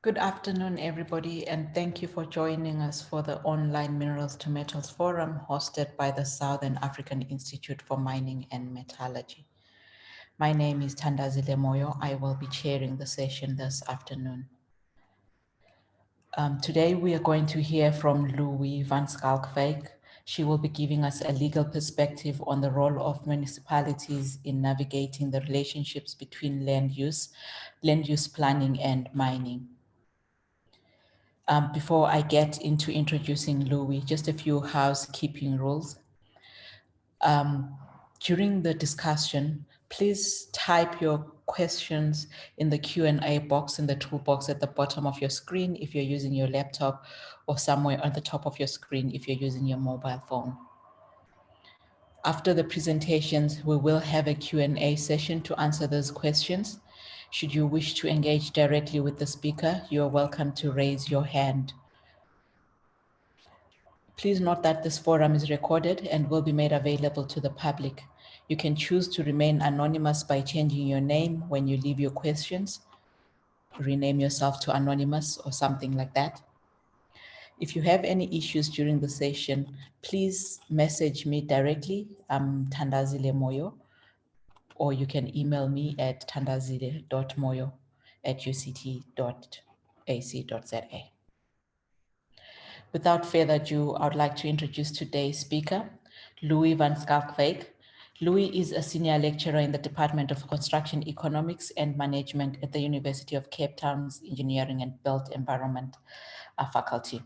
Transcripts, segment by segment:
Good afternoon, everybody, and thank you for joining us for the online Minerals to Metals Forum hosted by the Southern African Institute for Mining and Metallurgy. My name is Thandazile Moyo. I will be chairing the session this afternoon. Today, we are going to hear from Louie van Schalkwyk. She will be giving us a legal perspective on the role of municipalities in navigating the relationships between land use planning, and mining. Before I get into introducing Louie, just a few housekeeping rules. During the discussion, please type your questions in the Q&A box in the toolbox at the bottom of your screen if you're using your laptop, or somewhere on the top of your screen if you're using your mobile phone. After the presentations, we will have a Q&A session to answer those questions. Should you wish to engage directly with the speaker, you are welcome to raise your hand. Please note that this forum is recorded and will be made available to the public. You can choose to remain anonymous by changing your name when you leave your questions. Rename yourself to anonymous or something like that. If you have any issues during the session, please message me directly. I'm Thandazile Moyo, or you can email me at thandazile.moyo@uct.ac.za. Without further ado, I would like to introduce today's speaker, Louie van Schalkwyk. Louie is a senior lecturer in the Department of Construction Economics and Management at the University of Cape Town's Engineering and Built Environment faculty.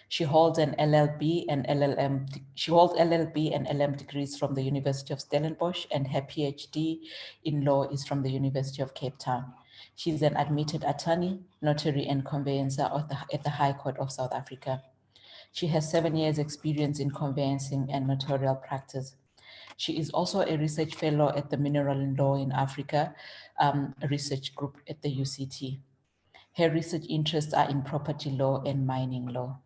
She holds an LLB and LLM. She holds LLB and LM degrees from the University of Stellenbosch, and her PhD in law is from the University of Cape Town. She is an admitted attorney, notary, and conveyancer at the High Court of South Africa. She has 7 years experience in conveyancing and notarial practice. She is also a research fellow at the Mineral Law in Africa research group at the UCT. Her research interests are in property law and mining law.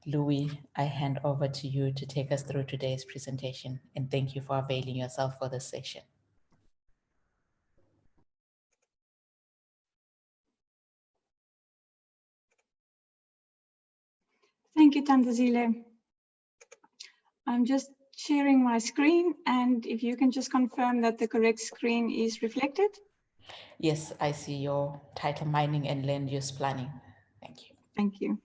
Louie, I hand over to you to take us through today's presentation, and thank you for availing yourself for this session. Thank you, Thandazile. I'm just sharing my screen, and if you can just confirm that the correct screen is reflected. Yes, I see your title, Mining and Land Use Planning. Thank you. Thank you.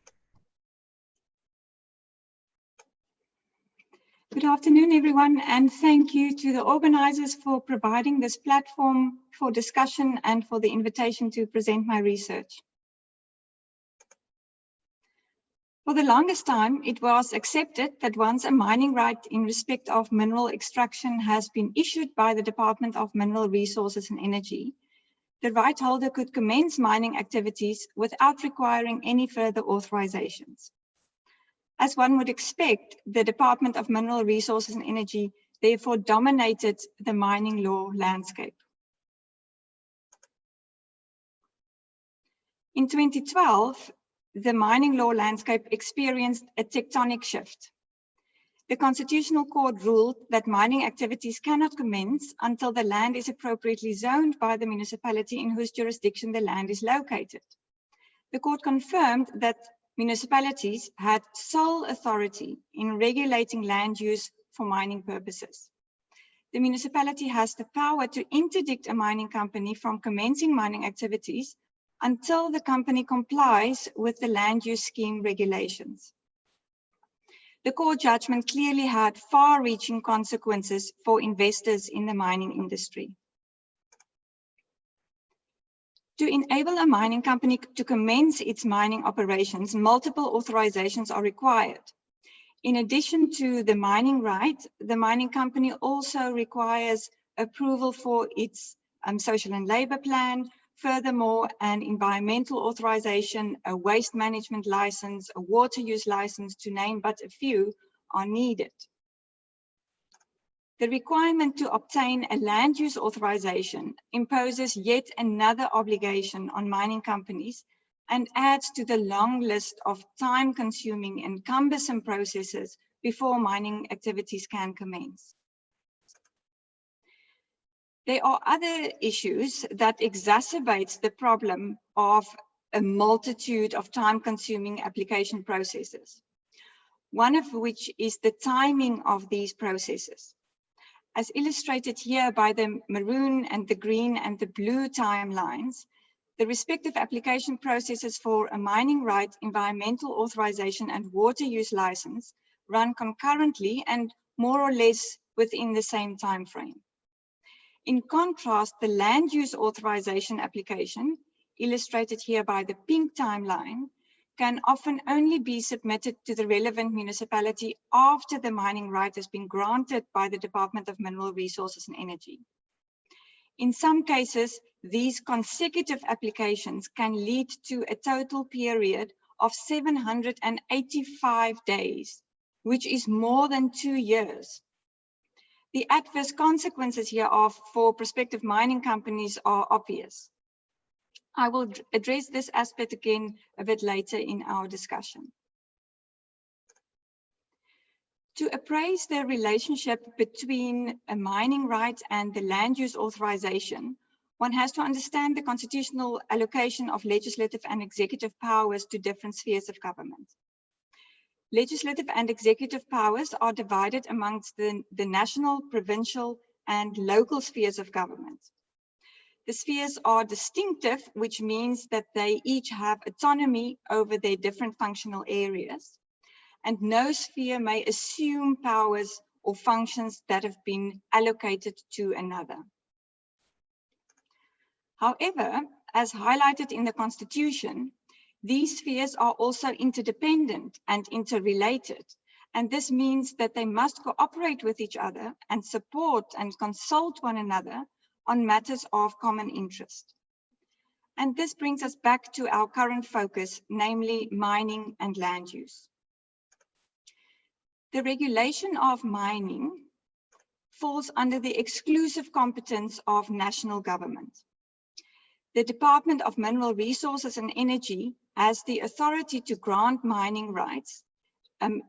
Good afternoon, everyone, and thank you to the organizers for providing this platform for discussion and for the invitation to present my research. For the longest time, it was accepted that once a mining right in respect of mineral extraction has been issued by the Department of Mineral Resources and Energy, the right holder could commence mining activities without requiring any further authorizations. As one would expect, the Department of Mineral Resources and Energy therefore dominated the mining law landscape. In 2012, the mining law landscape experienced a tectonic shift. The Constitutional Court ruled that mining activities cannot commence until the land is appropriately zoned by the municipality in whose jurisdiction the land is located. The court confirmed that municipalities had sole authority in regulating land use for mining purposes. The municipality has the power to interdict a mining company from commencing mining activities until the company complies with the land use scheme regulations. The court judgment clearly had far-reaching consequences for investors in the mining industry. To enable a mining company to commence its mining operations, multiple authorizations are required. In addition to the mining right, the mining company also requires approval for its social and labor plan. Furthermore, an environmental authorization, a waste management license, a water use license, to name but a few, are needed. The requirement to obtain a land use authorization imposes yet another obligation on mining companies and adds to the long list of time-consuming and cumbersome processes before mining activities can commence. There are other issues that exacerbate the problem of a multitude of time-consuming application processes, one of which is the timing of these processes. As illustrated here by the maroon and the green and the blue timelines, the respective application processes for a mining right, environmental authorization, and water use license run concurrently and more or less within the same time frame. In contrast, the land use authorization application, illustrated here by the pink timeline, can often only be submitted to the relevant municipality after the mining right has been granted by the Department of Mineral Resources and Energy. In some cases, these consecutive applications can lead to a total period of 785 days, which is more than 2 years. The adverse consequences here for prospective mining companies are obvious. I will address this aspect again a bit later in our discussion. To appraise the relationship between a mining right and the land use authorization, one has to understand the constitutional allocation of legislative and executive powers to different spheres of government. Legislative and executive powers are divided amongst the national, provincial, and local spheres of government. The spheres are distinctive, which means that they each have autonomy over their different functional areas, and no sphere may assume powers or functions that have been allocated to another. However, as highlighted in the Constitution, these spheres are also interdependent and interrelated, and this means that they must cooperate with each other and support and consult one another on matters of common interest. And this brings us back to our current focus, namely mining and land use. The regulation of mining falls under the exclusive competence of national government. The Department of Mineral Resources and Energy has the authority to grant mining rights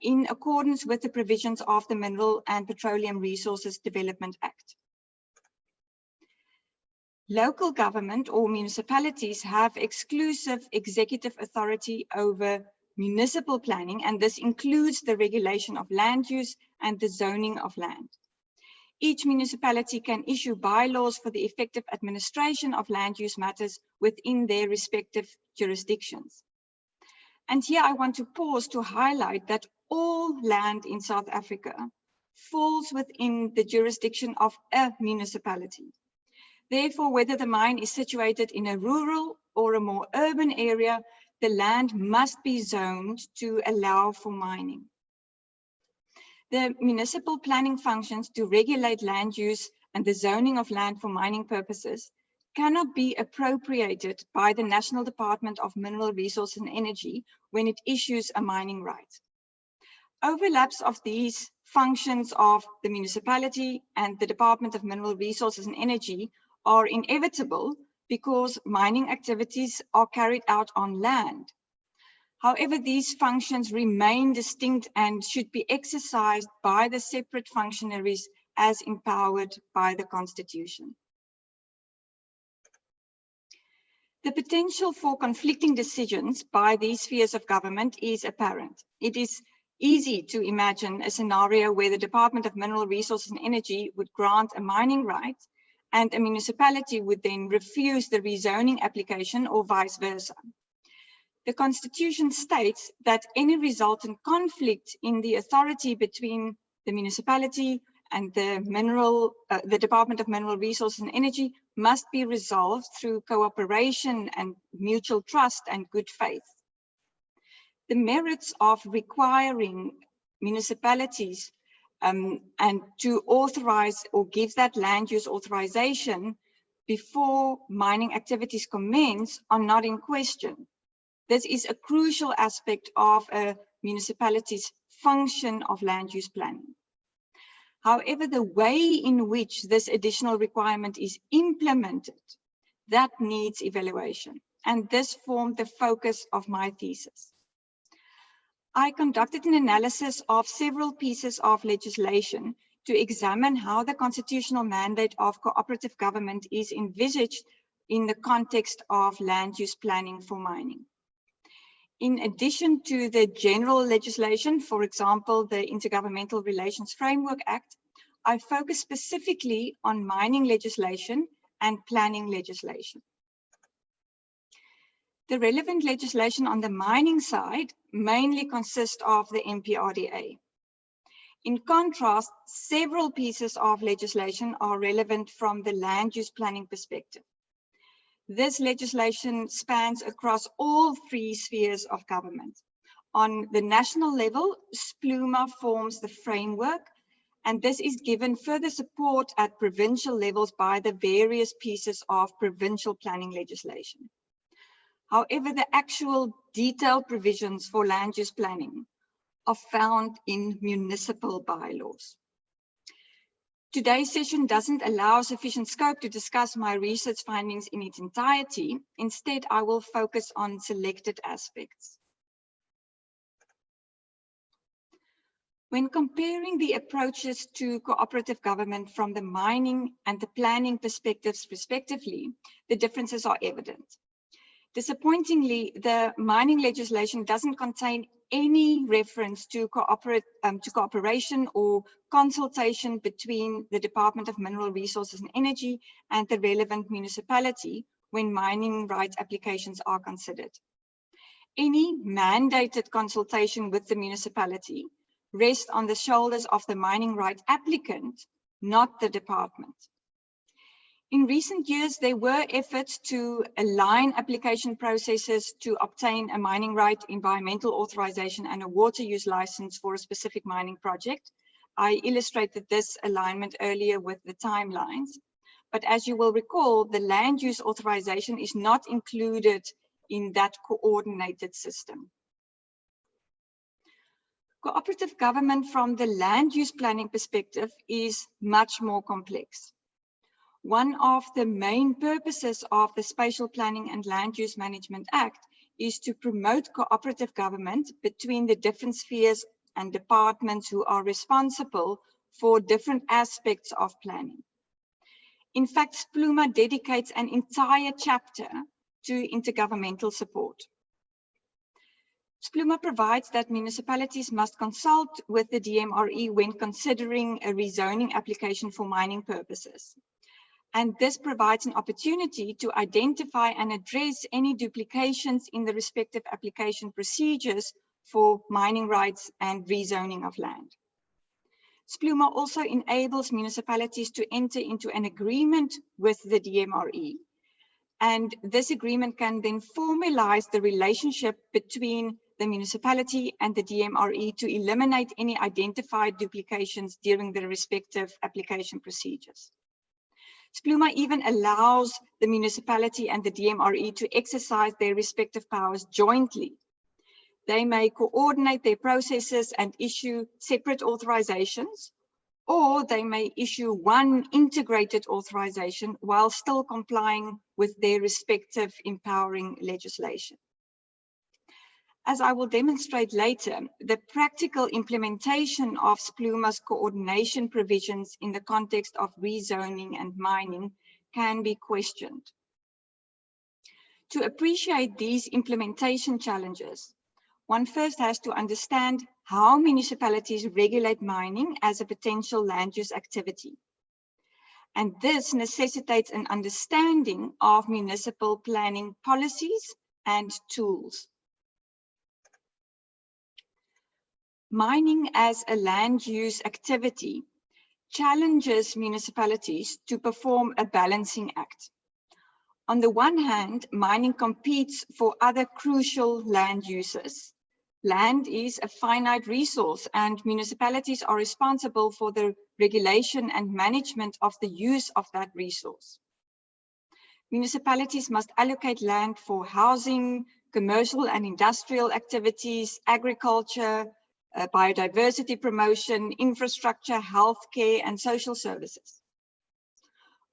in accordance with the provisions of the Mineral and Petroleum Resources Development Act. Local government or municipalities have exclusive executive authority over municipal planning, and this includes the regulation of land use and the zoning of land. Each municipality can issue bylaws for the effective administration of land use matters within their respective jurisdictions. And here I want to pause to highlight that all land in South Africa falls within the jurisdiction of a municipality. Therefore, whether the mine is situated in a rural or a more urban area, the land must be zoned to allow for mining. The municipal planning functions to regulate land use and the zoning of land for mining purposes cannot be appropriated by the National Department of Mineral Resources and Energy when it issues a mining right. Overlaps of these functions of the municipality and the Department of Mineral Resources and Energy are inevitable because mining activities are carried out on land. However, these functions remain distinct and should be exercised by the separate functionaries as empowered by the Constitution. The potential for conflicting decisions by these spheres of government is apparent. It is easy to imagine a scenario where the Department of Mineral Resources and Energy would grant a mining right and a municipality would then refuse the rezoning application or vice versa. The Constitution states that any resultant conflict in the authority between the municipality and the Department of Mineral Resources and Energy must be resolved through cooperation and mutual trust and good faith. The merits of requiring municipalities and to authorize or give that land use authorization before mining activities commence are not in question. This is a crucial aspect of a municipality's function of land use planning. However, the way in which this additional requirement is implemented, that needs evaluation, and this formed the focus of my thesis. I conducted an analysis of several pieces of legislation to examine how the constitutional mandate of cooperative government is envisaged in the context of land use planning for mining. In addition to the general legislation, for example, the Intergovernmental Relations Framework Act, I focus specifically on mining legislation and planning legislation. The relevant legislation on the mining side mainly consists of the MPRDA. In contrast, several pieces of legislation are relevant from the land use planning perspective. This legislation spans across all three spheres of government. On the national level, SPLUMA forms the framework, and this is given further support at provincial levels by the various pieces of provincial planning legislation. However, the actual detailed provisions for land use planning are found in municipal bylaws. Today's session doesn't allow sufficient scope to discuss my research findings in its entirety. Instead, I will focus on selected aspects. When comparing the approaches to cooperative government from the mining and the planning perspectives respectively, the differences are evident. Disappointingly, the mining legislation doesn't contain any reference to cooperation or consultation between the Department of Mineral Resources and Energy and the relevant municipality when mining rights applications are considered. Any mandated consultation with the municipality rests on the shoulders of the mining rights applicant, not the department. In recent years, there were efforts to align application processes to obtain a mining right, environmental authorization, and a water use license for a specific mining project. I illustrated this alignment earlier with the timelines. But as you will recall, the land use authorization is not included in that coordinated system. Cooperative government from the land use planning perspective is much more complex. One of the main purposes of the Spatial Planning and Land Use Management Act is to promote cooperative government between the different spheres and departments who are responsible for different aspects of planning. In fact, SPLUMA dedicates an entire chapter to intergovernmental support. SPLUMA provides that municipalities must consult with the DMRE when considering a rezoning application for mining purposes. And this provides an opportunity to identify and address any duplications in the respective application procedures for mining rights and rezoning of land. SPLUMA also enables municipalities to enter into an agreement with the DMRE. And this agreement can then formalize the relationship between the municipality and the DMRE to eliminate any identified duplications during the respective application procedures. SPLUMA even allows the municipality and the DMRE to exercise their respective powers jointly. They may coordinate their processes and issue separate authorizations, or they may issue one integrated authorization while still complying with their respective empowering legislation. As I will demonstrate later, the practical implementation of SPLUMA's coordination provisions in the context of rezoning and mining can be questioned. To appreciate these implementation challenges, one first has to understand how municipalities regulate mining as a potential land use activity. And this necessitates an understanding of municipal planning policies and tools. Mining as a land use activity challenges municipalities to perform a balancing act. On the one hand, mining competes for other crucial land uses. Land is a finite resource, and municipalities are responsible for the regulation and management of the use of that resource. Municipalities must allocate land for housing, commercial and industrial activities, agriculture, biodiversity promotion, infrastructure, healthcare, and social services.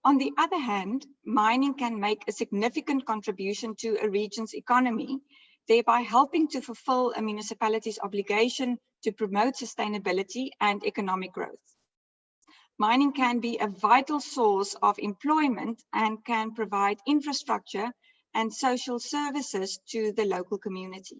On the other hand, mining can make a significant contribution to a region's economy, thereby helping to fulfill a municipality's obligation to promote sustainability and economic growth. Mining can be a vital source of employment and can provide infrastructure and social services to the local community.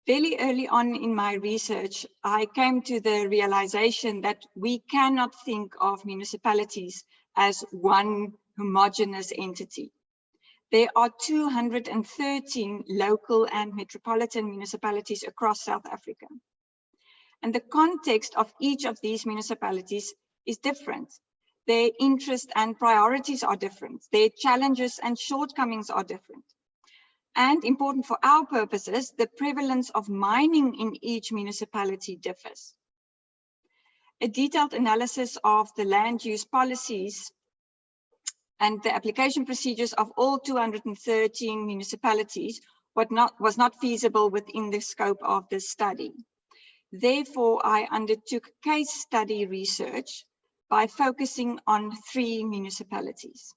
Very early on in my research, I came to the realization that we cannot think of municipalities as one homogeneous entity. There are 213 local and metropolitan municipalities across South Africa. And the context of each of these municipalities is different. Their interests and priorities are different. Their challenges and shortcomings are different. And important for our purposes, the prevalence of mining in each municipality differs. A detailed analysis of the land use policies and the application procedures of all 213 municipalities was not feasible within the scope of this study. Therefore, I undertook case study research by focusing on 3 municipalities.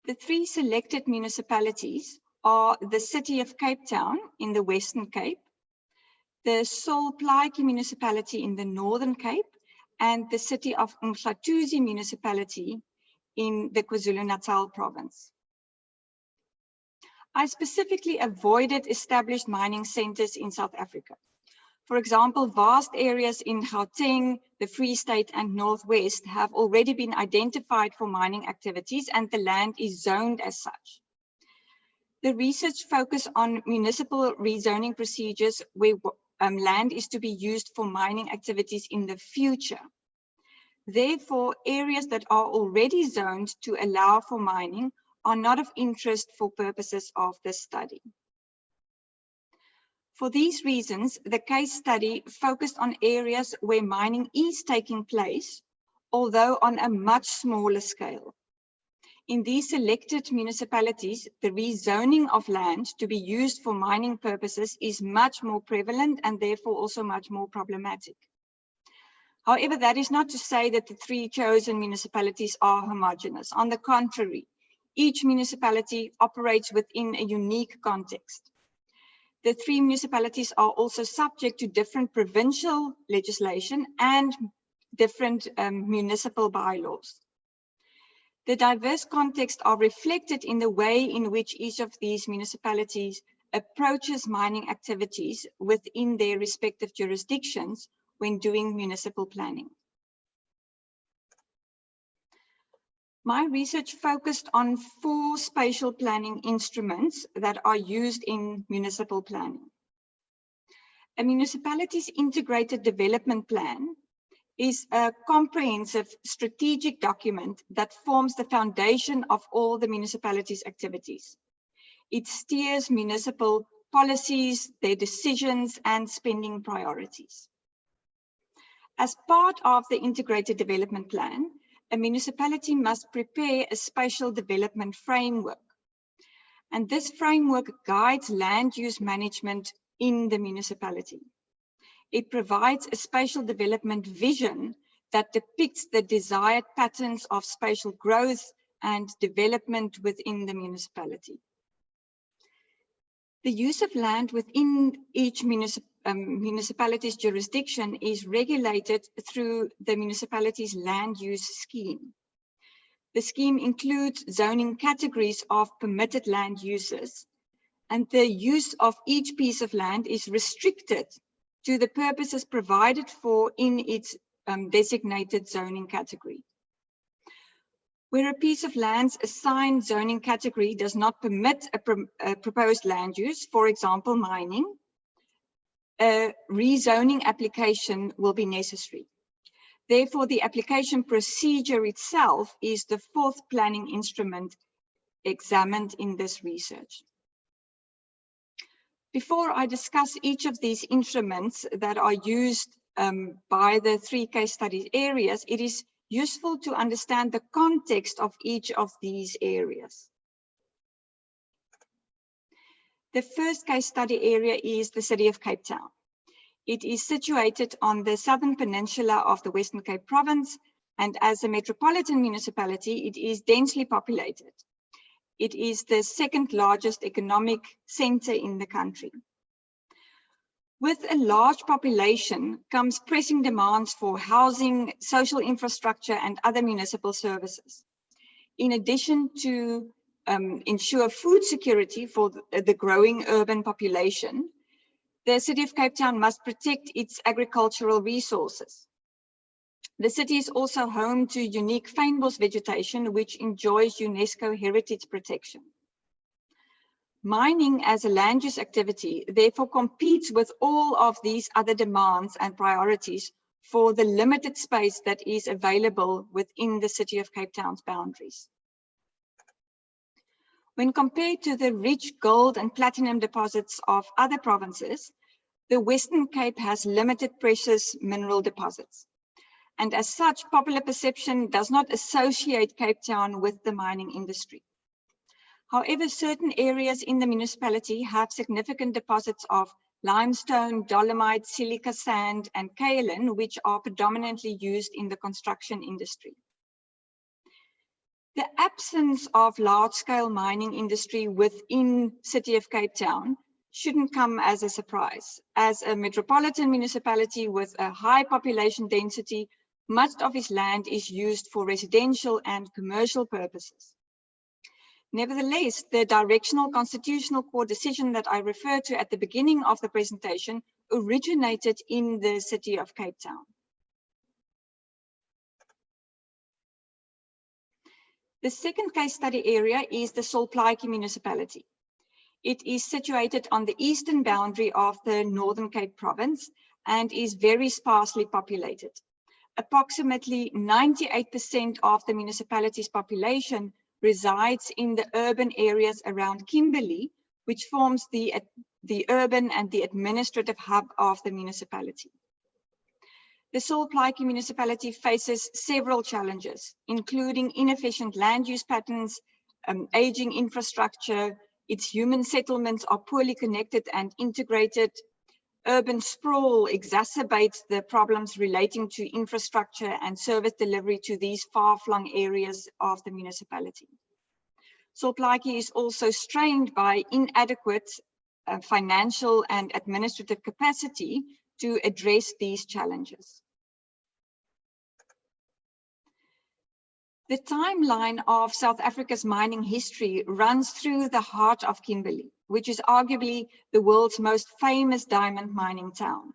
The 3 selected municipalities are the City of Cape Town in the Western Cape, the Schalkwyk municipality in the Northern Cape, and the City of Mhlathuze municipality in the KwaZulu-Natal province. I specifically avoided established mining centers in South Africa. For example, vast areas in Gauteng, the Free State and Northwest have already been identified for mining activities and the land is zoned as such. The research focused on municipal rezoning procedures where land is to be used for mining activities in the future. Therefore, areas that are already zoned to allow for mining are not of interest for purposes of this study. For these reasons, the case study focused on areas where mining is taking place, although on a much smaller scale. In these selected municipalities, the rezoning of land to be used for mining purposes is much more prevalent and therefore also much more problematic. However, that is not to say that the 3 chosen municipalities are homogeneous. On the contrary, each municipality operates within a unique context. The 3 municipalities are also subject to different provincial legislation and different municipal bylaws. The diverse contexts are reflected in the way in which each of these municipalities approaches mining activities within their respective jurisdictions when doing municipal planning. My research focused on 4 spatial planning instruments that are used in municipal planning. A municipality's integrated development plan is a comprehensive strategic document that forms the foundation of all the municipality's activities. It steers municipal policies, their decisions, and spending priorities. As part of the integrated development plan, a municipality must prepare a spatial development framework. And this framework guides land use management in the municipality. It provides a spatial development vision that depicts the desired patterns of spatial growth and development within the municipality. The use of land within each municipality's jurisdiction is regulated through the municipality's land use scheme. The scheme includes zoning categories of permitted land uses, and the use of each piece of land is restricted to the purposes provided for in its designated zoning category. Where a piece of land's assigned zoning category does not permit a proposed land use, for example, mining, a rezoning application will be necessary. Therefore, the application procedure itself is the 4th planning instrument examined in this research. Before I discuss each of these instruments that are used by the 3 case study areas, it is useful to understand the context of each of these areas. The first case study area is the City of Cape Town. It is situated on the southern peninsula of the Western Cape province, and as a metropolitan municipality, it is densely populated. It is the 2nd largest economic center in the country. With a large population comes pressing demands for housing, social infrastructure, and other municipal services. In addition to ensure food security for the growing urban population, the City of Cape Town must protect its agricultural resources. The city is also home to unique fynbos vegetation, which enjoys UNESCO heritage protection. Mining as a land use activity therefore competes with all of these other demands and priorities for the limited space that is available within the City of Cape Town's boundaries. When compared to the rich gold and platinum deposits of other provinces, the Western Cape has limited precious mineral deposits. And as such, popular perception does not associate Cape Town with the mining industry. However, certain areas in the municipality have significant deposits of limestone, dolomite, silica sand, and kaolin, which are predominantly used in the construction industry. The absence of large-scale mining industry within City of Cape Town shouldn't come as a surprise. As a metropolitan municipality with a high population density, much of its land is used for residential and commercial purposes. Nevertheless, the directional constitutional court decision that I referred to at the beginning of the presentation originated in the City of Cape Town. The second case study area is the Schalkwyk municipality. It is situated on the eastern boundary of the Northern Cape province and is very sparsely populated. Approximately 98% of the municipality's population resides in the urban areas around Kimberley, which forms the urban and the administrative hub of the municipality. The Schalkwyk municipality faces several challenges, including inefficient land use patterns, aging infrastructure. Its human settlements are poorly connected and integrated. Urban sprawl exacerbates the problems relating to infrastructure and service delivery to these far-flung areas of the municipality. Schalkwyk is also strained by inadequate financial and administrative capacity to address these challenges. The timeline of South Africa's mining history runs through the heart of Kimberley, which is arguably the world's most famous diamond mining town.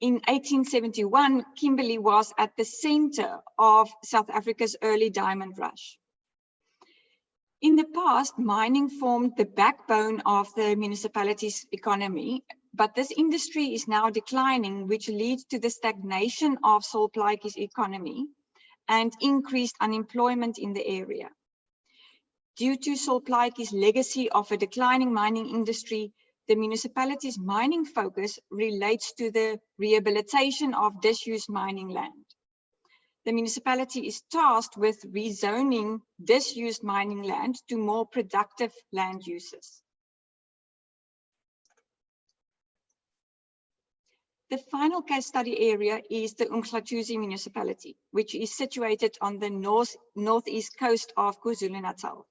In 1871, Kimberley was at the center of South Africa's early diamond rush. In the past, mining formed the backbone of the municipality's economy, but this industry is now declining, which leads to the stagnation of Schalkwyk's economy and increased unemployment in the area. Due to Schalkwyk's legacy of a declining mining industry, the municipality's mining focus relates to the rehabilitation of disused mining land. The municipality is tasked with rezoning disused mining land to more productive land uses. The final case study area is the Umhlathuze municipality, which is situated on the northeast coast of KwaZulu-Natal.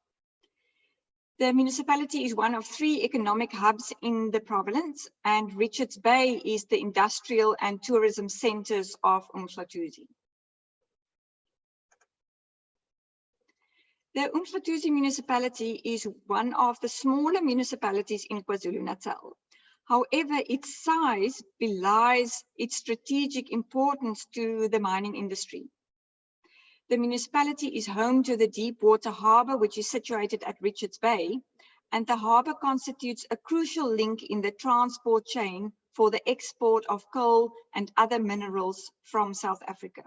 The municipality is one of 3 economic hubs in the province, and Richards Bay is the industrial and tourism centers of Umhlathuze. The Umhlathuze municipality is one of the smaller municipalities in KwaZulu-Natal. However, its size belies its strategic importance to the mining industry. The municipality is home to the deep-water harbour, which is situated at Richards Bay, and the harbour constitutes a crucial link in the transport chain for the export of coal and other minerals from South Africa.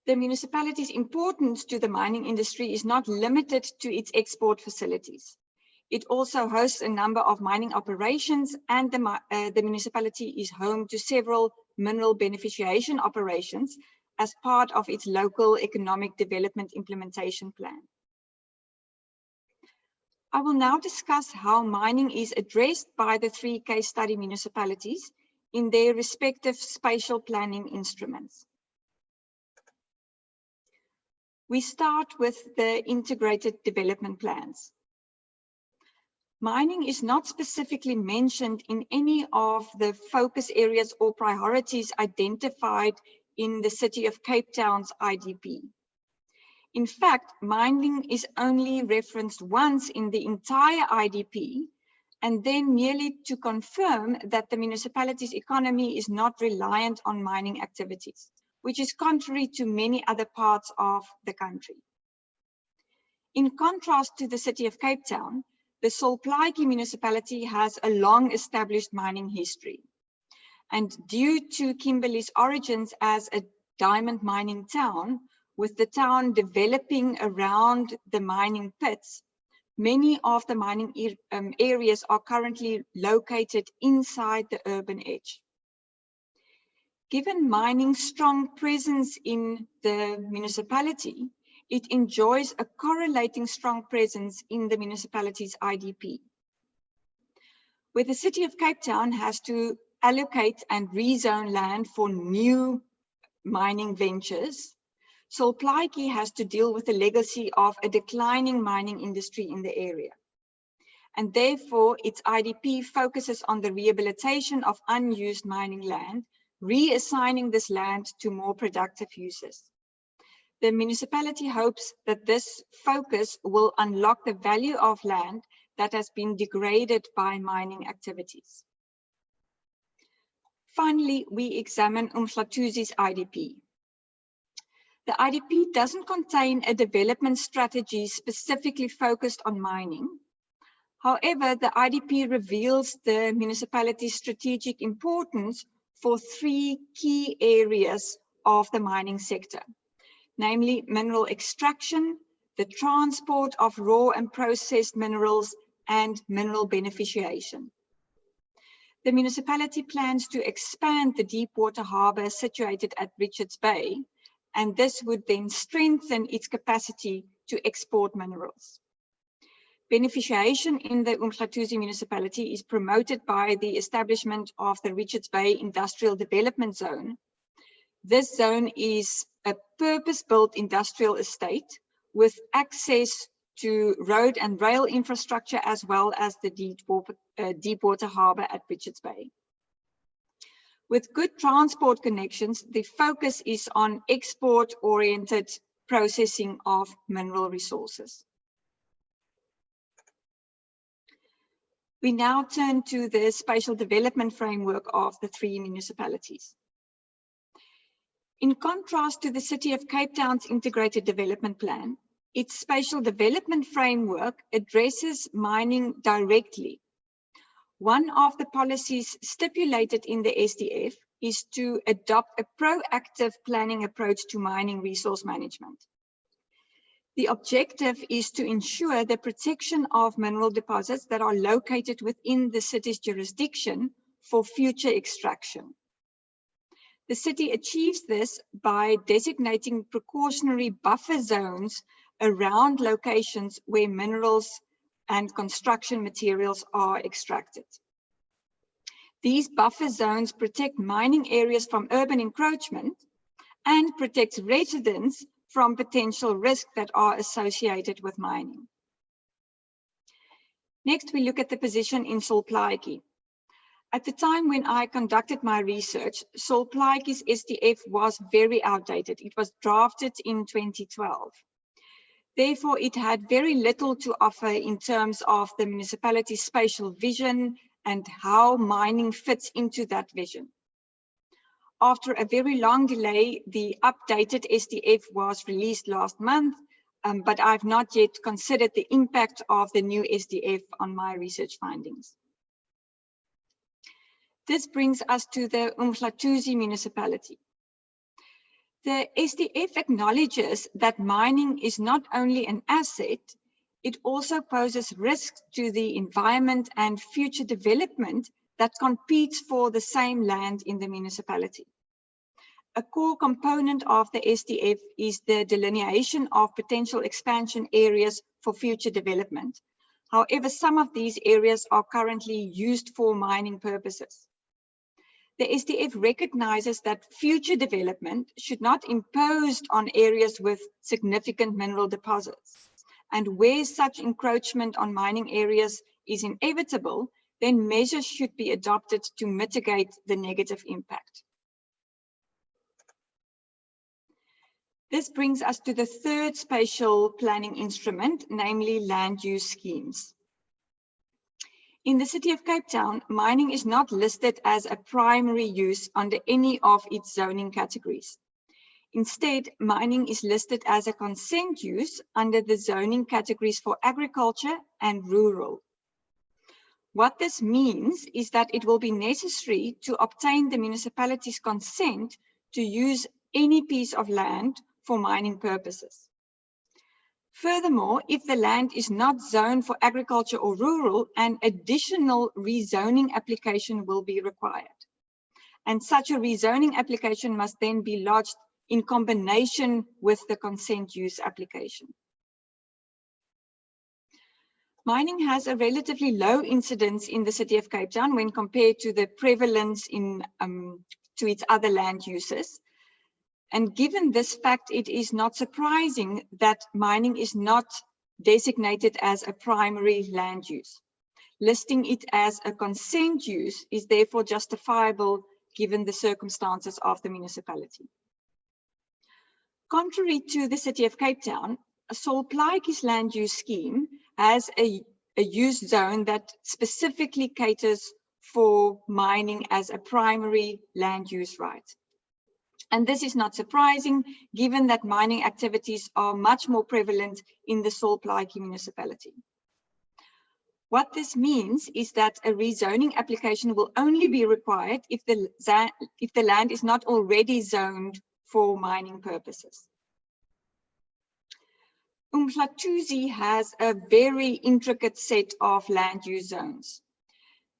The municipality's importance to the mining industry is not limited to its export facilities. It also hosts a number of mining operations, and the municipality is home to several mineral beneficiation operations as part of its local economic development implementation plan. I will now discuss how mining is addressed by the 3 case study municipalities in their respective spatial planning instruments. We start with the integrated development plans. Mining is not specifically mentioned in any of the focus areas or priorities identified in the City of Cape Town's IDP. In fact, mining is only referenced once in the entire IDP, and then merely to confirm that the municipality's economy is not reliant on mining activities, which is contrary to many other parts of the country. In contrast to the City of Cape Town, the Schalkwyk municipality has a long established mining history. And due to Kimberley's origins as a diamond mining town, with the town developing around the mining pits, many of the mining areas are currently located inside the urban edge. Given mining's strong presence in the municipality, it enjoys a correlating strong presence in the municipality's IDP. Where the City of Cape Town has to allocate and rezone land for new mining ventures, Schalkwyk has to deal with the legacy of a declining mining industry in the area. And therefore, its IDP focuses on the rehabilitation of unused mining land, reassigning this land to more productive uses. The municipality hopes that this focus will unlock the value of land that has been degraded by mining activities. Finally, we examine Umhlatuzi's IDP. The IDP doesn't contain a development strategy specifically focused on mining. However, the IDP reveals the municipality's strategic importance for three key areas of the mining sector, namely mineral extraction, the transport of raw and processed minerals, and mineral beneficiation. The municipality plans to expand the deepwater harbour situated at Richards Bay, and this would then strengthen its capacity to export minerals. Beneficiation in the Umhlatuzi municipality is promoted by the establishment of the Richards Bay Industrial Development Zone. This zone is a purpose-built industrial estate with access to road and rail infrastructure as well as the deepwater harbour at Richards Bay. With good transport connections, the focus is on export-oriented processing of mineral resources. We now turn to the spatial development framework of the three municipalities. In contrast to the City of Cape Town's integrated development plan, its spatial development framework addresses mining directly. One of the policies stipulated in the SDF is to adopt a proactive planning approach to mining resource management. The objective is to ensure the protection of mineral deposits that are located within the city's jurisdiction for future extraction. The city achieves this by designating precautionary buffer zones around locations where minerals and construction materials are extracted. These buffer zones protect mining areas from urban encroachment and protect residents from potential risks that are associated with mining. Next, we look at the position in Schalkwyk. At the time when I conducted my research, Schalkwyk's SDF was very outdated. It was drafted in 2012. Therefore, it had very little to offer in terms of the municipality's spatial vision and how mining fits into that vision. After a very long delay, the updated SDF was released last month, but I've not yet considered the impact of the new SDF on my research findings. This brings us to the Umhlatuzi municipality. The SDF acknowledges that mining is not only an asset, it also poses risks to the environment and future development that competes for the same land in the municipality. A core component of the SDF is the delineation of potential expansion areas for future development. However, some of these areas are currently used for mining purposes. The SDF recognizes that future development should not impose on areas with significant mineral deposits, and where such encroachment on mining areas is inevitable, then measures should be adopted to mitigate the negative impact. This brings us to the third spatial planning instrument, namely land use schemes. In the City of Cape Town, mining is not listed as a primary use under any of its zoning categories. Instead, mining is listed as a consent use under the zoning categories for agriculture and rural. What this means is that it will be necessary to obtain the municipality's consent to use any piece of land for mining purposes. Furthermore, if the land is not zoned for agriculture or rural, an additional rezoning application will be required. And such a rezoning application must then be lodged in combination with the consent use application. Mining has a relatively low incidence in the City of Cape Town when compared to the prevalence to its other land uses. And given this fact, it is not surprising that mining is not designated as a primary land use. Listing it as a consent use is therefore justifiable given the circumstances of the municipality. Contrary to the City of Cape Town, Schalkwyk land use scheme has a use zone that specifically caters for mining as a primary land use right. And this is not surprising, given that mining activities are much more prevalent in the Schalkwyk municipality. What this means is that a rezoning application will only be required if the land is not already zoned for mining purposes. Umhlatuzi has a very intricate set of land use zones.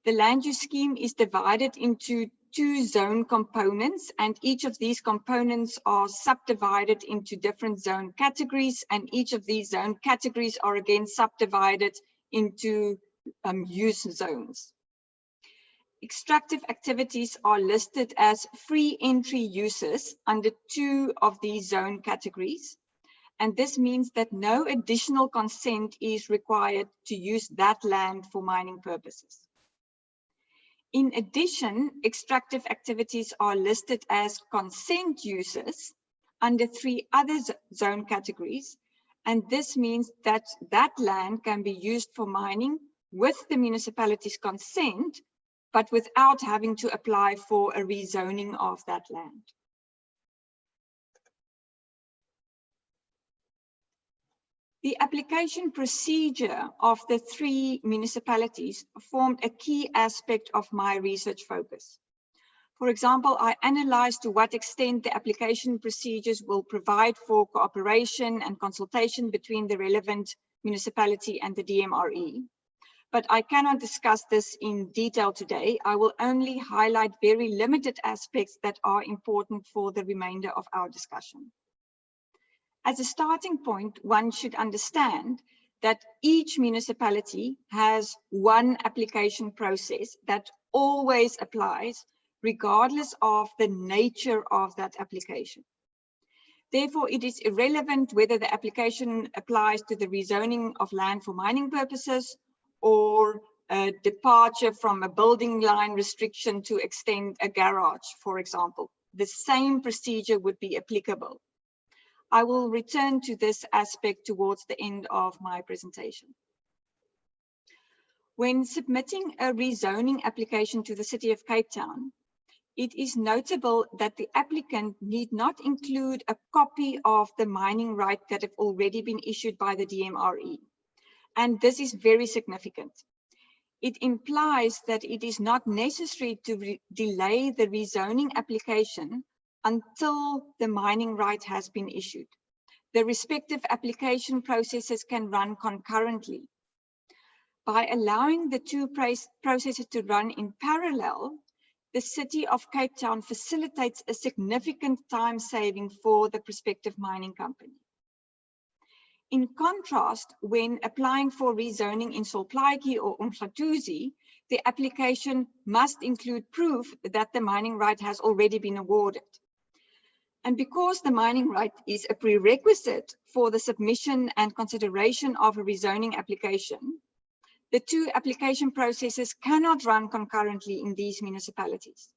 The land use scheme is divided into 2 zone components, and each of these components are subdivided into different zone categories, and each of these zone categories are again subdivided into use zones. Extractive activities are listed as free entry uses under 2 of these zone categories, and this means that no additional consent is required to use that land for mining purposes. In addition, extractive activities are listed as consent uses under 3 other zone categories, and this means that that land can be used for mining with the municipality's consent, but without having to apply for a rezoning of that land. The application procedure of the 3 municipalities formed a key aspect of my research focus. For example, I analyzed to what extent the application procedures will provide for cooperation and consultation between the relevant municipality and the DMRE. But I cannot discuss this in detail today. I will only highlight very limited aspects that are important for the remainder of our discussion. As a starting point, one should understand that each municipality has one application process that always applies, regardless of the nature of that application. Therefore, it is irrelevant whether the application applies to the rezoning of land for mining purposes or a departure from a building line restriction to extend a garage, for example. The same procedure would be applicable. I will return to this aspect towards the end of my presentation. When submitting a rezoning application to the City of Cape Town, it is notable that the applicant need not include a copy of the mining right that have already been issued by the DMRE. And this is very significant. It implies that it is not necessary to delay the rezoning application until the mining right has been issued. The respective application processes can run concurrently. By allowing the 2 processes to run in parallel, the City of Cape Town facilitates a significant time saving for the prospective mining company. In contrast, when applying for rezoning in Schalkwyk or Umhlatuzi, the application must include proof that the mining right has already been awarded. And because the mining right is a prerequisite for the submission and consideration of a rezoning application, The two application processes cannot run concurrently in these municipalities.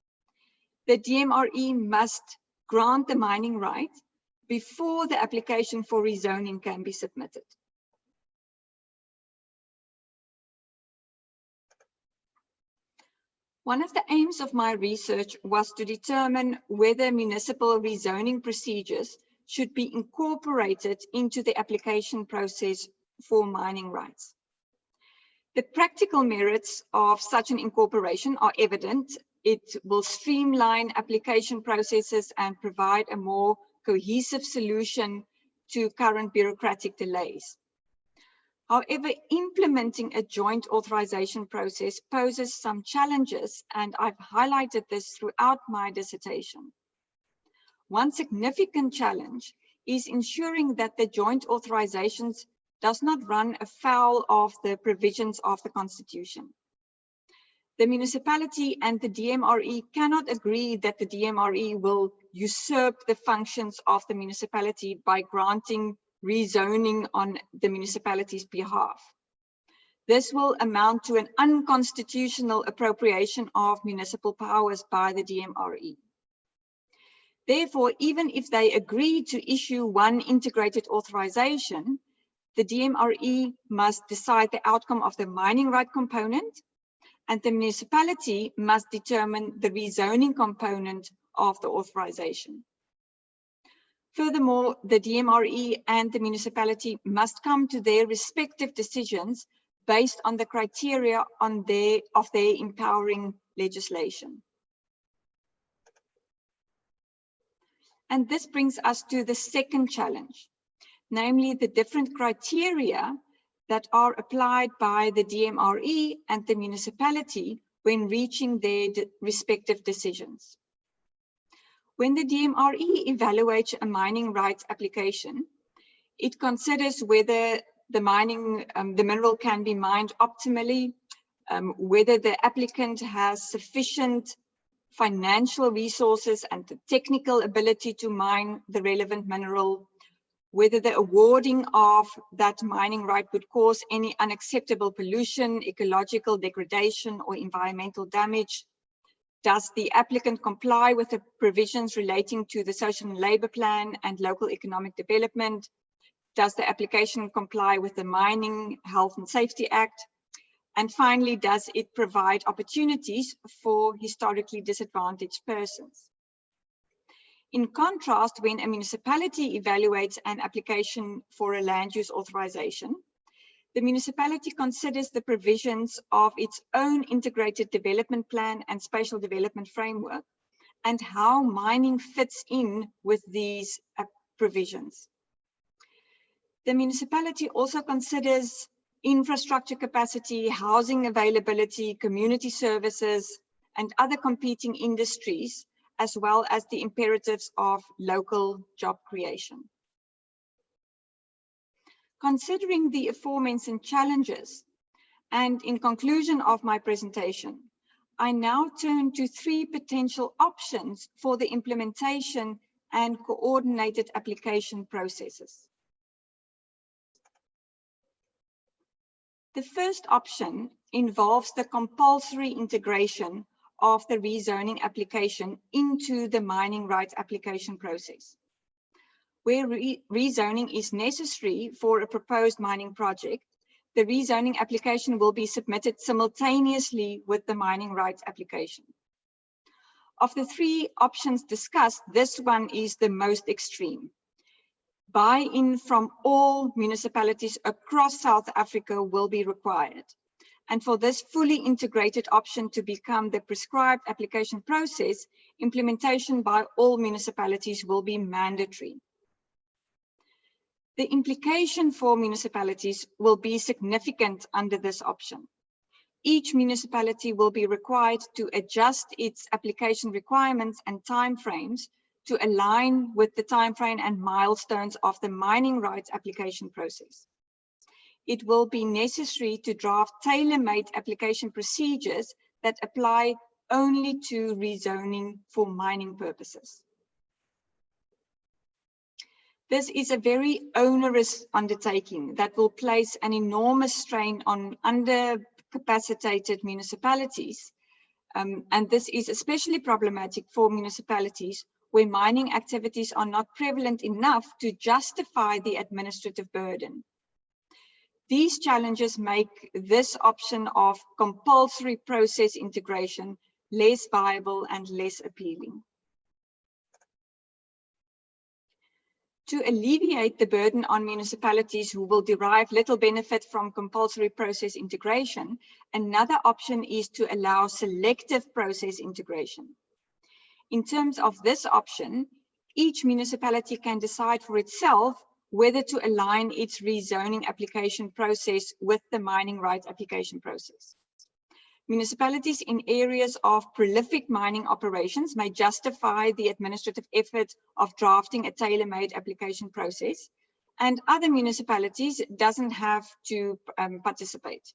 The DMRE must grant the mining right before the application for rezoning can be submitted. One of the aims of my research was to determine whether municipal rezoning procedures should be incorporated into the application process for mining rights. The practical merits of such an incorporation are evident. It will streamline application processes and provide a more cohesive solution to current bureaucratic delays. However, implementing a joint authorization process poses some challenges, and I've highlighted this throughout my dissertation. One significant challenge is ensuring that the joint authorizations does not run afoul of the provisions of the Constitution. The municipality and the DMRE cannot agree that the DMRE will usurp the functions of the municipality by granting rezoning on the municipality's behalf. This will amount to an unconstitutional appropriation of municipal powers by the DMRE. Therefore, even if they agree to issue one integrated authorization, the DMRE must decide the outcome of the mining right component, and the municipality must determine the rezoning component of the authorization. Furthermore, the DMRE and the municipality must come to their respective decisions based on the criteria of their empowering legislation. And this brings us to the second challenge, namely the different criteria that are applied by the DMRE and the municipality when reaching their respective decisions. When the DMRE evaluates a mining rights application, it considers whether the mineral can be mined optimally, whether the applicant has sufficient financial resources and the technical ability to mine the relevant mineral, whether the awarding of that mining right would cause any unacceptable pollution, ecological degradation, or environmental damage. Does the applicant comply with the provisions relating to the social and labor plan and local economic development? Does the application comply with the Mining Health and Safety Act? And finally, does it provide opportunities for historically disadvantaged persons? In contrast, when a municipality evaluates an application for a land use authorization, the municipality considers the provisions of its own integrated development plan and spatial development framework and how mining fits in with these provisions. The municipality also considers infrastructure capacity, housing availability, community services, and other competing industries, as well as the imperatives of local job creation. Considering the aforementioned challenges, and in conclusion of my presentation, I now turn to three potential options for the implementation and coordinated application processes. The first option involves the compulsory integration of the rezoning application into the mining rights application process. Where rezoning is necessary for a proposed mining project, the rezoning application will be submitted simultaneously with the mining rights application. Of the three options discussed, this one is the most extreme. Buy-in from all municipalities across South Africa will be required. And for this fully integrated option to become the prescribed application process, implementation by all municipalities will be mandatory. The implication for municipalities will be significant under this option. Each municipality will be required to adjust its application requirements and timeframes to align with the timeframe and milestones of the mining rights application process. It will be necessary to draft tailor-made application procedures that apply only to rezoning for mining purposes. This is a very onerous undertaking that will place an enormous strain on undercapacitated municipalities. And this is especially problematic for municipalities where mining activities are not prevalent enough to justify the administrative burden. These challenges make this option of compulsory process integration less viable and less appealing. To alleviate the burden on municipalities who will derive little benefit from compulsory process integration, another option is to allow selective process integration. In terms of this option, each municipality can decide for itself whether to align its rezoning application process with the mining right application process. Municipalities in areas of prolific mining operations may justify the administrative effort of drafting a tailor-made application process, and other municipalities doesn't have to participate.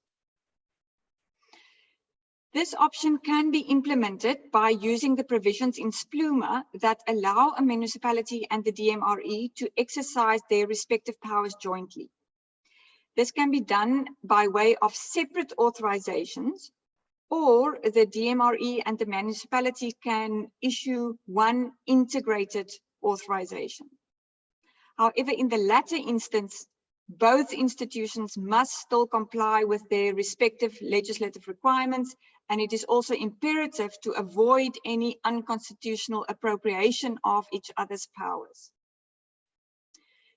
This option can be implemented by using the provisions in SPLUMA that allow a municipality and the DMRE to exercise their respective powers jointly. This can be done by way of separate authorizations, or the DMRE and the municipality can issue one integrated authorization. However, in the latter instance, both institutions must still comply with their respective legislative requirements, and it is also imperative to avoid any unconstitutional appropriation of each other's powers.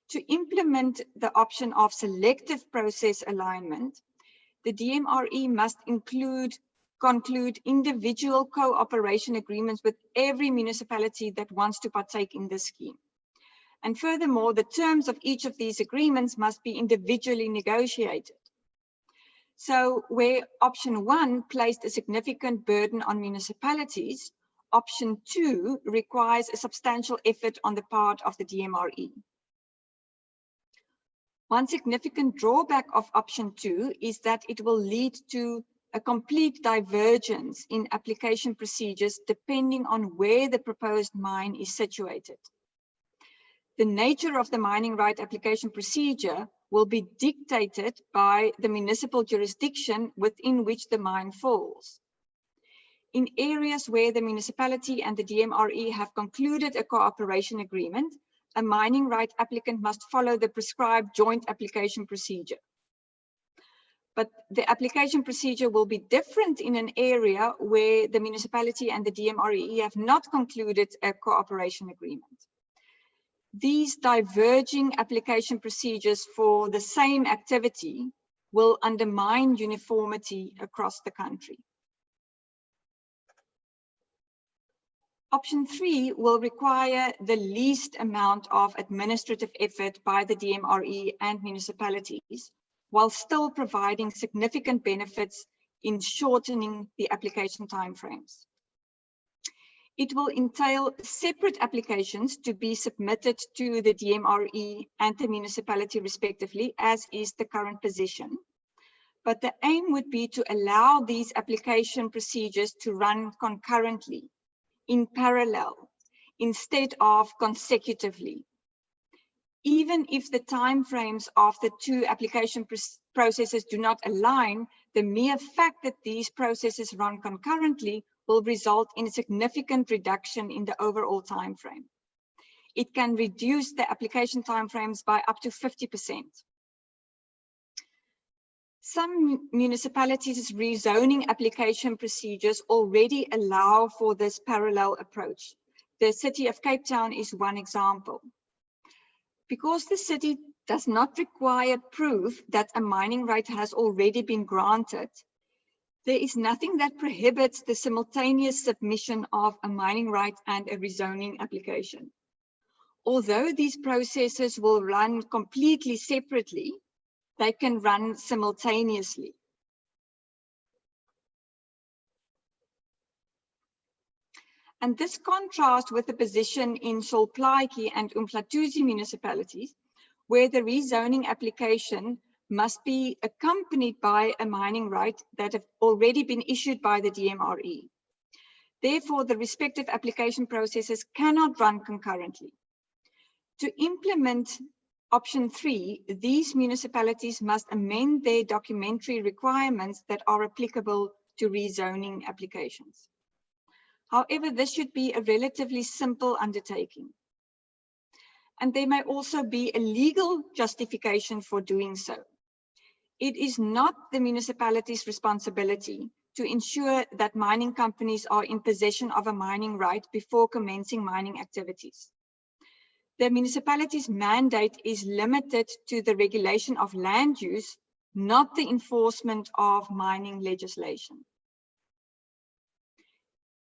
To implement the option of selective process alignment, the DMRE must conclude individual cooperation agreements with every municipality that wants to partake in this scheme. And furthermore, the terms of each of these agreements must be individually negotiated. So where option 1 placed a significant burden on municipalities, option 2 requires a substantial effort on the part of the DMRE. One significant drawback of option 2 is that it will lead to a complete divergence in application procedures depending on where the proposed mine is situated. The nature of the mining right application procedure will be dictated by the municipal jurisdiction within which the mine falls. In areas where the municipality and the DMRE have concluded a cooperation agreement, a mining right applicant must follow the prescribed joint application procedure. But the application procedure will be different in an area where the municipality and the DMRE have not concluded a cooperation agreement. These diverging application procedures for the same activity will undermine uniformity across the country. Option 3 will require the least amount of administrative effort by the DMRE and municipalities, while still providing significant benefits in shortening the application timeframes. It will entail separate applications to be submitted to the DMRE and the municipality respectively, as is the current position. But the aim would be to allow these application procedures to run concurrently, in parallel, instead of consecutively. Even if the timeframes of the two application processes do not align, the mere fact that these processes run concurrently will result in a significant reduction in the overall timeframe. It can reduce the application timeframes by up to 50%. Some municipalities' rezoning application procedures already allow for this parallel approach. The City of Cape Town is one example. Because the city does not require proof that a mining right has already been granted, there is nothing that prohibits the simultaneous submission of a mining right and a rezoning application. Although these processes will run completely separately, they can run simultaneously. And this contrasts with the position in Schalkwyk and Umhlatuzi municipalities, where the rezoning application must be accompanied by a mining right that have already been issued by the DMRE. Therefore, the respective application processes cannot run concurrently. To implement option 3, these municipalities must amend their documentary requirements that are applicable to rezoning applications. However, this should be a relatively simple undertaking. And there may also be a legal justification for doing so. It is not the municipality's responsibility to ensure that mining companies are in possession of a mining right before commencing mining activities. The municipality's mandate is limited to the regulation of land use, not the enforcement of mining legislation.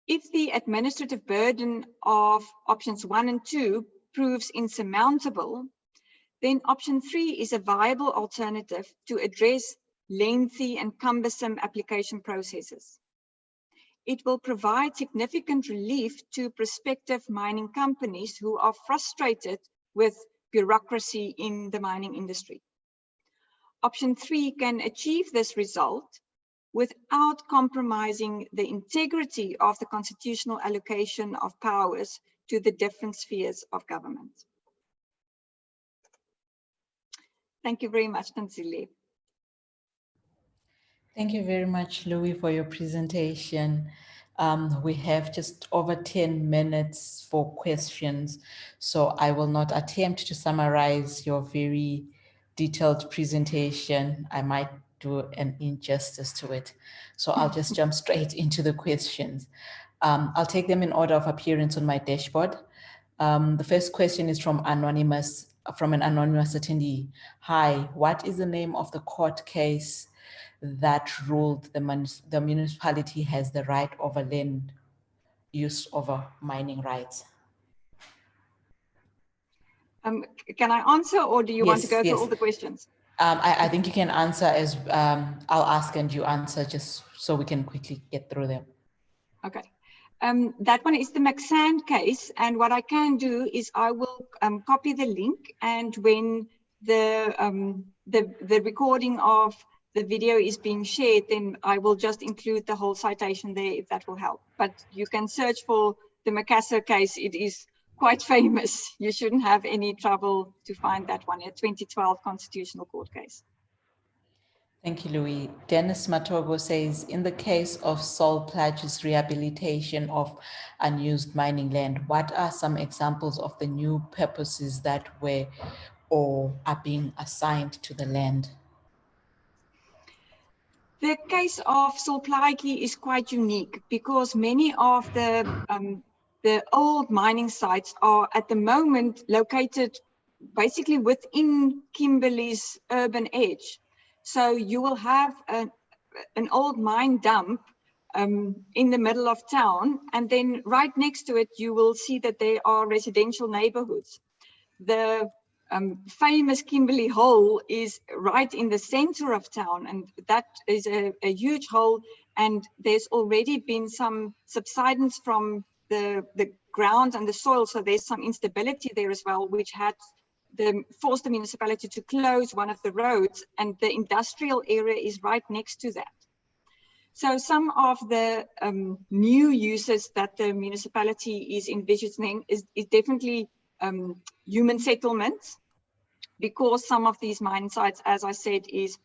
If the administrative burden of options 1 and 2 proves insurmountable, then option 3 is a viable alternative to address lengthy and cumbersome application processes. It will provide significant relief to prospective mining companies who are frustrated with bureaucracy in the mining industry. Option 3 can achieve this result without compromising the integrity of the constitutional allocation of powers to the different spheres of government. Thank you very much, Thandazile. Thank you very much, Louie, for your presentation. We have just over 10 minutes for questions, so I will not attempt to summarize your very detailed presentation. I might do an injustice to it. So I'll just jump straight into the questions. I'll take them in order of appearance on my dashboard. The first question is from an anonymous attendee. Hi, what is the name of the court case that ruled the municipality has the right over land use over mining rights? Can I answer, or do you want to go through all the questions? I think you can answer as I'll ask and you answer, just so we can quickly get through them. Okay. That one is the McSand case, and what I can do is I will copy the link, and when the recording of the video is being shared, then I will just include the whole citation there, if that will help. But you can search for the Macassar case. It is quite famous. You shouldn't have any trouble to find that one, a 2012 Constitutional Court case. Thank you, Louie. Dennis Matogo says, in the case of Schalkwyk's rehabilitation of unused mining land, what are some examples of the new purposes that were or are being assigned to the land? The case of Schalkwyk is quite unique because many of the old mining sites are at the moment located basically within Kimberley's urban edge. So you will have an old mine dump in the middle of town, and then right next to it, you will see that there are residential neighborhoods. The famous Kimberley hole is right in the center of town, and that is a huge hole, and there's already been some subsidence from the ground and the soil, so there's some instability there as well, which had forced the municipality to close one of the roads, and the industrial area is right next to that. So some of the new uses that the municipality is envisioning is definitely human settlements, because some of these mine sites, as I said, is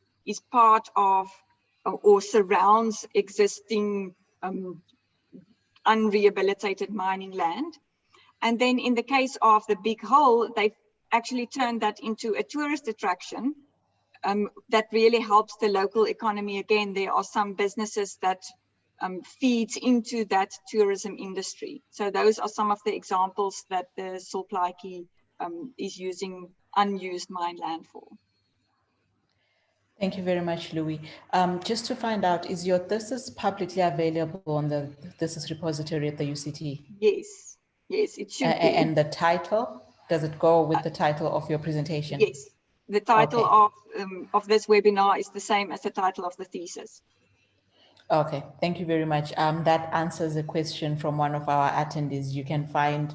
part of or surrounds existing unrehabilitated mining land. And then in the case of the big hole, they've actually turned that into a tourist attraction that really helps the local economy. Again, there are some businesses that feeds into that tourism industry. So those are some of the examples that the Schalkwyk is using unused mine land for. Thank you very much, Louie. Just to find out, is your thesis publicly available on the thesis repository at the UCT? Yes, yes, it should be. And the title, does it go with the title of your presentation? Yes, the title of this webinar is the same as the title of the thesis. Okay, thank you very much. That answers a question from one of our attendees. You can find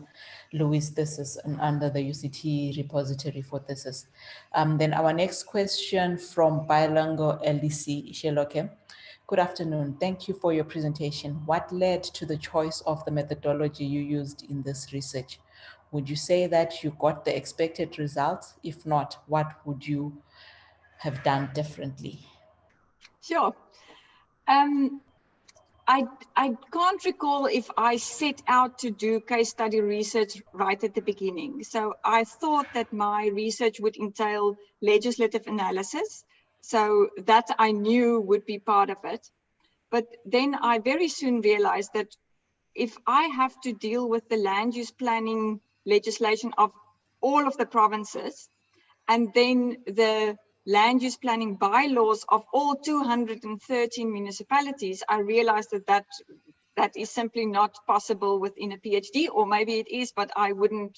Louis' thesis under the UCT repository for thesis. Then our next question from Bilango LDC Sheloke. Good afternoon. Thank you for your presentation. What led to the choice of the methodology you used in this research? Would you say that you got the expected results? If not, what would you have done differently? Sure. I can't recall if I set out to do case study research right at the beginning. So I thought that my research would entail legislative analysis. So that I knew would be part of it. But then I very soon realized that if I have to deal with the land use planning legislation of all of the provinces, and then the land use planning bylaws of all 213 municipalities, I realized that that is simply not possible within a PhD, or maybe it is, but I wouldn't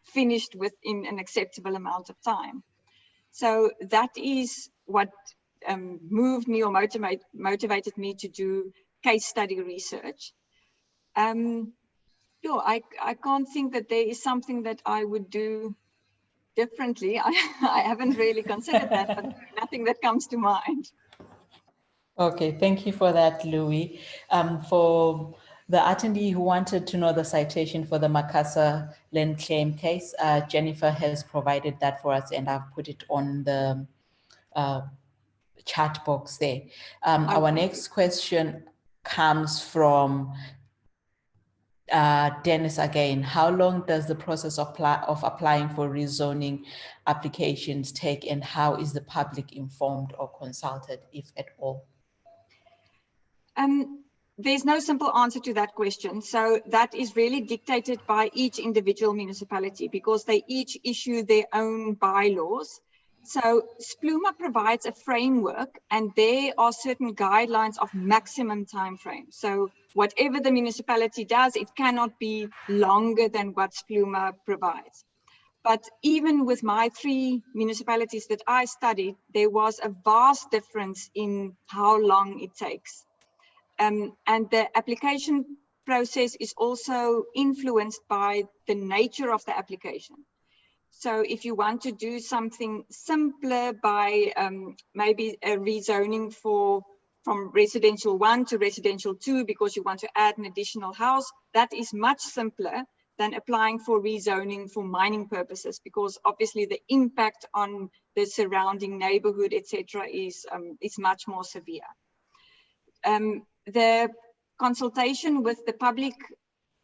finish within an acceptable amount of time. So that is what moved me or motivated me to do case study research. I can't think that there is something that I would do differently. I haven't really considered that, but nothing that comes to mind. Okay, thank you for that, Louie. For the attendee who wanted to know the citation for the Makassar land claim case, Jennifer has provided that for us, and I've put it on the chat box there. Our next question comes from Dennis again. How long does the process of applying for rezoning applications take, and how is the public informed or consulted, if at all? There's no simple answer to that question. So that is really dictated by each individual municipality because they each issue their own bylaws. So SPLUMA provides a framework, and there are certain guidelines of maximum time frame. So whatever the municipality does, it cannot be longer than what SPLUMA provides. But even with my 3 municipalities that I studied, there was a vast difference in how long it takes. And the application process is also influenced by the nature of the application. So if you want to do something simpler by maybe a rezoning from residential 1 to residential 2 because you want to add an additional house, that is much simpler than applying for rezoning for mining purposes, because obviously the impact on the surrounding neighborhood, etc., is much more severe. The consultation with the public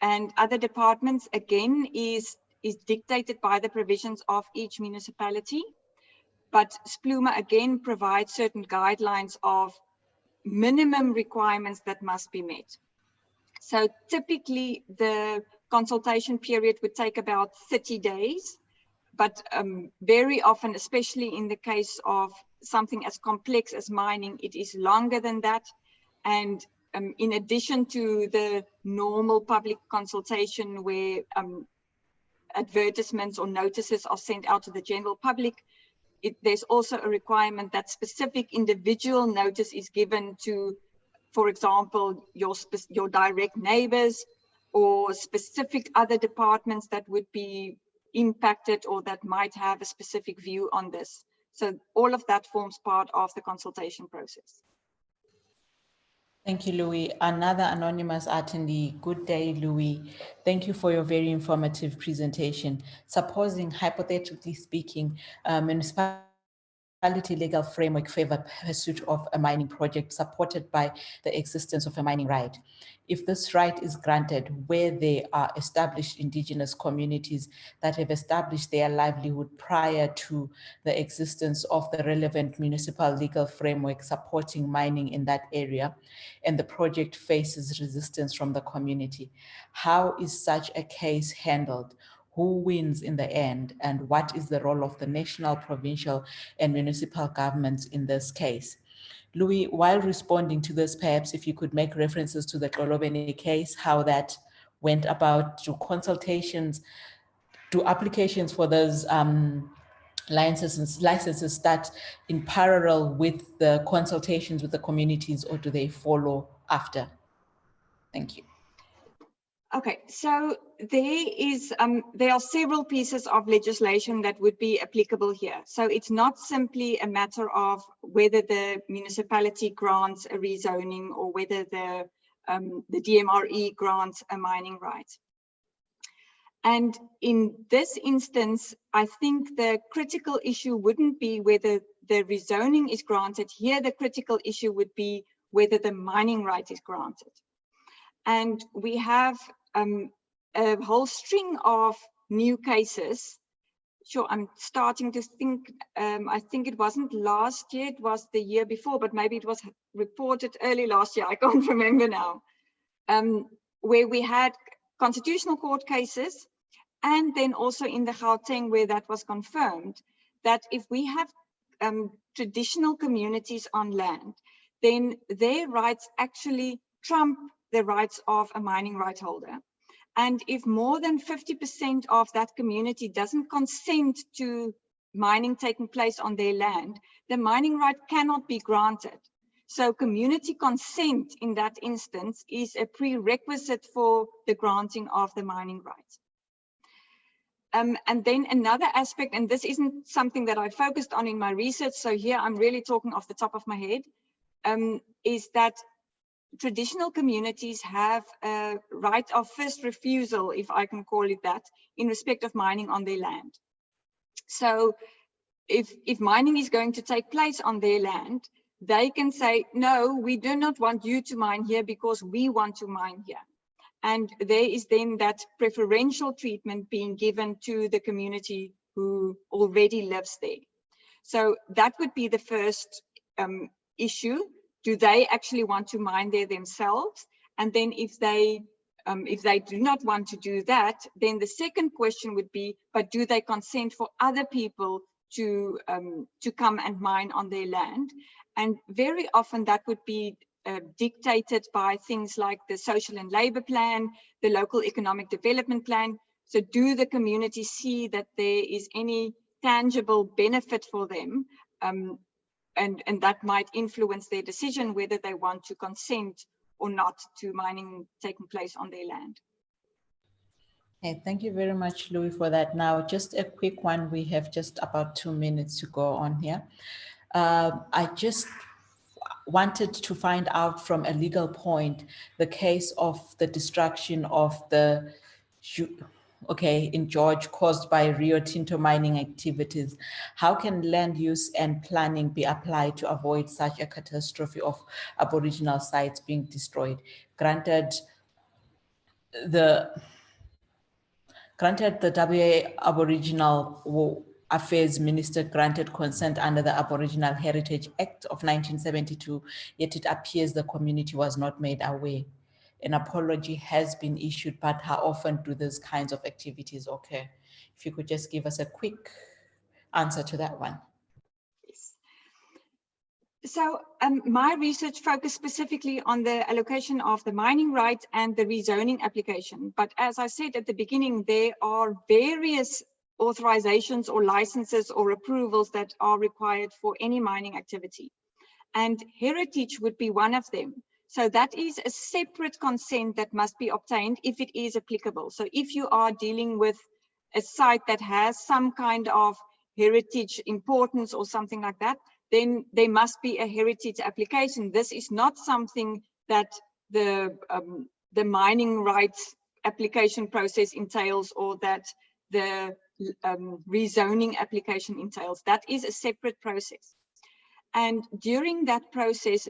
and other departments, again, is dictated by the provisions of each municipality. But SPLUMA, again, provides certain guidelines of minimum requirements that must be met. So typically, the consultation period would take about 30 days. But very often, especially in the case of something as complex as mining, it is longer than that. And in addition to the normal public consultation where advertisements or notices are sent out to the general public, there's also a requirement that specific individual notice is given to, for example, your direct neighbors or specific other departments that would be impacted or that might have a specific view on this. So all of that forms part of the consultation process. Thank you, Louie. Another anonymous attendee. Good day, Louie. Thank you for your very informative presentation. Supposing, hypothetically speaking, municipality legal framework favor pursuit of a mining project supported by the existence of a mining right. If this right is granted where there are established indigenous communities that have established their livelihood prior to the existence of the relevant municipal legal framework supporting mining in that area, and the project faces resistance from the community, how is such a case handled? Who wins in the end, and what is the role of the national, provincial, and municipal governments in this case? Louie, while responding to this, perhaps if you could make references to the Kolobene case, how that went about, do consultations, do applications for those licenses start in parallel with the consultations with the communities, or do they follow after? Thank you. Okay, so there are several pieces of legislation that would be applicable here. So it's not simply a matter of whether the municipality grants a rezoning or whether the DMRE grants a mining right. And in this instance, I think the critical issue wouldn't be whether the rezoning is granted. Here, the critical issue would be whether the mining right is granted. And we have a whole string of new cases. Sure, I'm starting to think, I think it wasn't last year, it was the year before, but maybe it was reported early last year, I can't remember now, where we had constitutional court cases, and then also in the Gauteng where that was confirmed, that if we have traditional communities on land, then their rights actually trump the rights of a mining right holder. And if more than 50% of that community doesn't consent to mining taking place on their land, the mining right cannot be granted. So community consent in that instance is a prerequisite for the granting of the mining rights. And then another aspect, and this isn't something that I focused on in my research, so here I'm really talking off the top of my head, is that traditional communities have a right of first refusal, if I can call it that, in respect of mining on their land. So if mining is going to take place on their land, they can say, no, we do not want you to mine here because we want to mine here. And there is then that preferential treatment being given to the community who already lives there. So that would be the first issue. Do they actually want to mine there themselves? And then if they do not want to do that, then the second question would be, but do they consent for other people to come and mine on their land? And very often that would be dictated by things like the social and labor plan, the local economic development plan. So do the community see that there is any tangible benefit for them? And that might influence their decision whether they want to consent or not to mining taking place on their land. Okay, thank you very much, Louie, for that. Now, just a quick one. We have just about 2 minutes to go on here. I just wanted to find out from a legal point the case of the destruction of the in George caused by Rio Tinto mining activities. How can land use and planning be applied to avoid such a catastrophe of Aboriginal sites being destroyed? Granted, the WA Aboriginal Affairs Minister granted consent under the Aboriginal Heritage Act of 1972, yet it appears the community was not made aware. An apology has been issued, but how often do those kinds of activities occur? If you could just give us a quick answer to that one. Yes. So my research focused specifically on the allocation of the mining rights and the rezoning application. But as I said at the beginning, there are various authorizations or licenses or approvals that are required for any mining activity. And heritage would be one of them. So that is a separate consent that must be obtained if it is applicable. So if you are dealing with a site that has some kind of heritage importance or something like that, then there must be a heritage application. This is not something that the mining rights application process entails or that the rezoning application entails. That is a separate process. And during that process,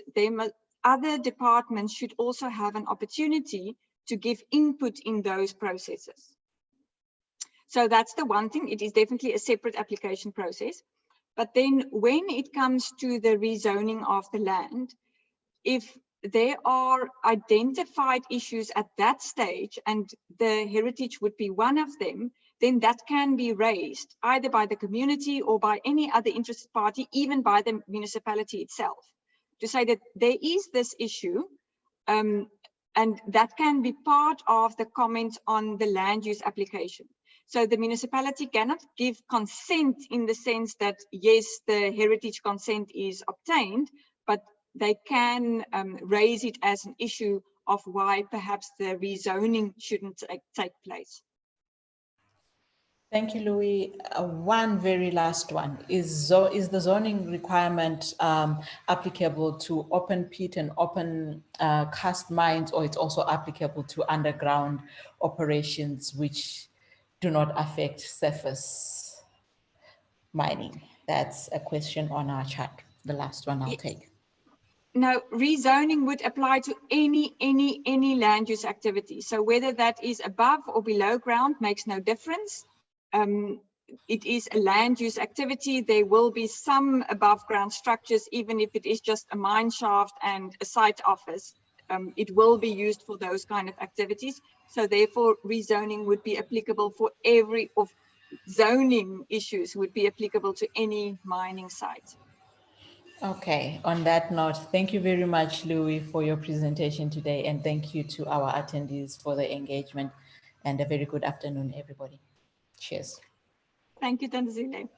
other departments should also have an opportunity to give input in those processes. So that's the one thing. It is definitely a separate application process. But then when it comes to the rezoning of the land, if there are identified issues at that stage, and the heritage would be one of them, then that can be raised either by the community or by any other interested party, even by the municipality itself, to say that there is this issue, and that can be part of the comment on the land use application. So the municipality cannot give consent in the sense that, yes, the heritage consent is obtained, but they can raise it as an issue of why perhaps the rezoning shouldn't take place. Thank you, Louie. One very last one. Is the zoning requirement applicable to open pit and open cast mines, or it's also applicable to underground operations, which do not affect surface mining? That's a question on our chat. The last one I'll take. Now, rezoning would apply to any land use activity. So whether that is above or below ground makes no difference. It is a land use activity. There will be some above ground structures, even if it is just a mine shaft and a site office. It will be used for those kind of activities. So therefore, rezoning would be applicable for zoning issues would be applicable to any mining site. Okay, on that note, thank you very much, Louie, for your presentation today. And thank you to our attendees for the engagement, and a very good afternoon, everybody. Cheers. Thank you, Thandazile.